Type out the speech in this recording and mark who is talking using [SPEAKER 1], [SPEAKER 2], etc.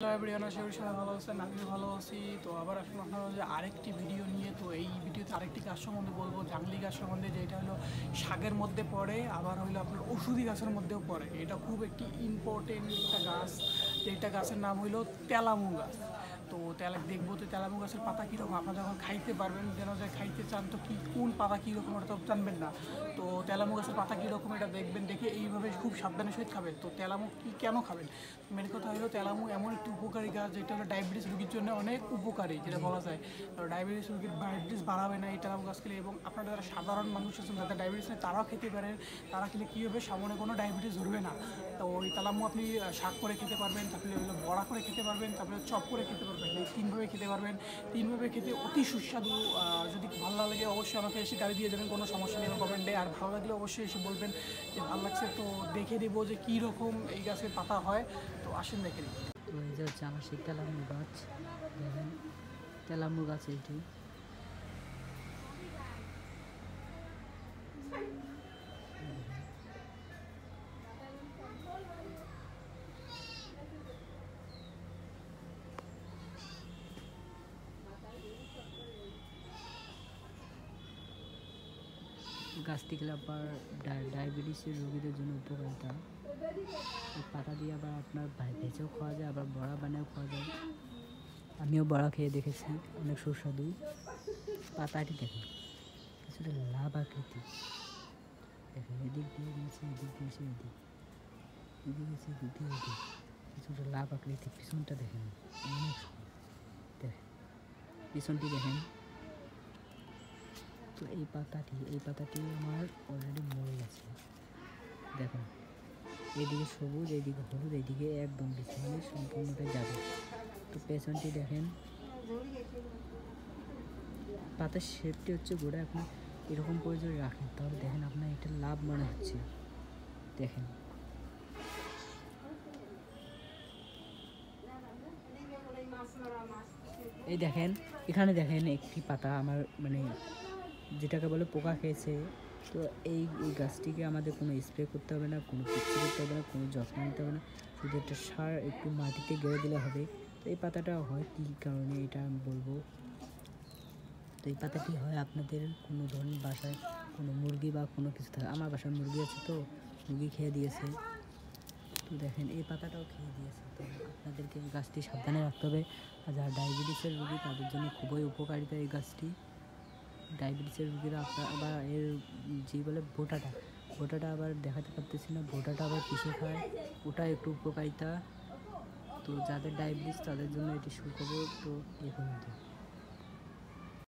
[SPEAKER 1] Hello everyone, আশা করি সবাই ভালো আছেন। আমিও ভালো আছি। তো আবার আসলে আপনারা যে আরেকটি ভিডিও নিয়ে, তো এই ভিডিওতে আরেকটি গাছ সম্বন্ধে বলবো, জাংলি গাছ সম্বন্ধে, যেটা হলো শাকের মধ্যে পড়ে, আবার হলো আপনার ওষুধি গাছের মধ্যেও পড়ে। এটা খুব একটি ইম্পর্টেন্ট একটা গাছ, যেটা গাছের নাম হলো তেলামু গাছ। তো দেখবো তো তেলামু গাছের পাতা কীরকম, আপনারা যখন খাইতে পারবেন, যেন যে খাইতে চান, তো কোন পাতা কীরকম ওটা তো জানবেন না। তো তেলামু গাছের পাতা কীরকম এটা দেখবেন, দেখে এইভাবে খুব সাবধানের সহিত খাবেন। তো তেলামু কেন খাবেন, মেন কথা হলো তেলামু এমন একটি উপকারী গাছ, যেটা হলো ডায়াবেটিস রোগীর জন্য অনেক উপকারী, যেটা বলা যায়। তো ডায়াবেটিস বাড়াবে না এই তেলামু গাছ খেলে। এবং আপনারা যারা সাধারণ মানুষ আছেন, যাদের ডায়াবেটিস নেই, তারাও খেতে পারেন। তারা খেলে কী হবে, সামনে কোনো ডায়াবেটিস ধরবে না। তো ওই তেলামু আপনি শাক করে খেতে পারবেন, তারপরে হলো বড়া করে খেতে পারবেন, তারপরে চপ করে খেতে পারবেন। এই তিনভাবে খেতে পারবেন। তিনভাবে খেতে অতি সুস্বাদু। যদি ভালো না লাগে অবশ্যই আমাকে এসে গাড়ি দিয়ে যাবেন, কোনো সমস্যা নেই কমেন্টে। আর ভালো লাগলে অবশ্যই এসে বলবেন যে ভালো লাগছে। তো দেখে দেবো যে কী রকম এই গাছের পাতা হয়। তো আসেন দেখে নিই।
[SPEAKER 2] তো এই যে হচ্ছে আমার সেই তেলামু গাছ, দেখেন তেলামু গাছ এইটি। গাছটি খেলে আবার ডায়াবেটিসের রোগীদের জন্য উপকারিতা। এই পাতা দিয়ে আবার আপনার ভেজেও খাওয়া যায়, আবার বড়া বানিয়েও খাওয়া যায়। আমিও বড়া খেয়ে দেখেছি, অনেক সুস্বাদু। পাতাটি দেখেন কিছুটা লাভ আকৃতি, দেখেন এদিক দিয়ে গেছে, এদিক দিয়েছে, এদিক গেছে, এদিক দিয়ে এদিক, কিছুটা লাভ আকৃতি। পিছনটা দেখেন অনেক সুন্দর, দেখেন পিছনটি দেখেন। তো এই পাতাটি আমার অলরেডি মরে গেছে, দেখুন এইদিকে সবুজ, এইদিকে হলুদ, এইদিকে একদম বিছানে সম্পূর্ণটাই যাবে। তো পেছনটি দেখেন, পাতার শেপটি হচ্ছে গোড়া। আপনি এরকম করে যদি রাখেন, তাহলে দেখেন আপনার এটা লাভ মনে হচ্ছে। দেখেন এই দেখেন, এখানে দেখেন একটি পাতা আমার মানে যেটাকে বলে পোকা খেয়েছে। তো এই গাছটিকে আমাদের কোনো স্প্রে করতে হবে না, কোনো কিছু করতে হবে না, কোনো যত্ন নিতে হবে না, শুধু একটা সার একটু মাটিতে গেড়ে দিলে হবে। তো এই পাতাটা হয় কী কারণে এটা আমি বলবো। তো এই পাতাটি হয় আপনাদের কোনো ধরনের বাসায় কোনো মুরগি বা কোনো কিছু থাকে। আমার বাসায় মুরগি আছে, তো মুরগি খেয়ে দিয়েছে। তো দেখেন এই পাতাটাও খেয়ে দিয়েছে। তো আপনাদেরকে এই গাছটি সাবধানে রাখতে হবে। আর যারা ডায়াবেটিসের রোগী, তাদের জন্য খুবই উপকারিতা এই গাছটি। ডায়াবেটিসের রোগীরা আবার এর যে বলে ভোটাটা আবার দেখাতে পারতেছি না, ভোটাটা আবার পিষে খায়, ওটা একটু উপকারিতা। তো যাদের ডায়াবেটিস, তাদের জন্য এটি সুখবর। তো এই পর্যন্ত।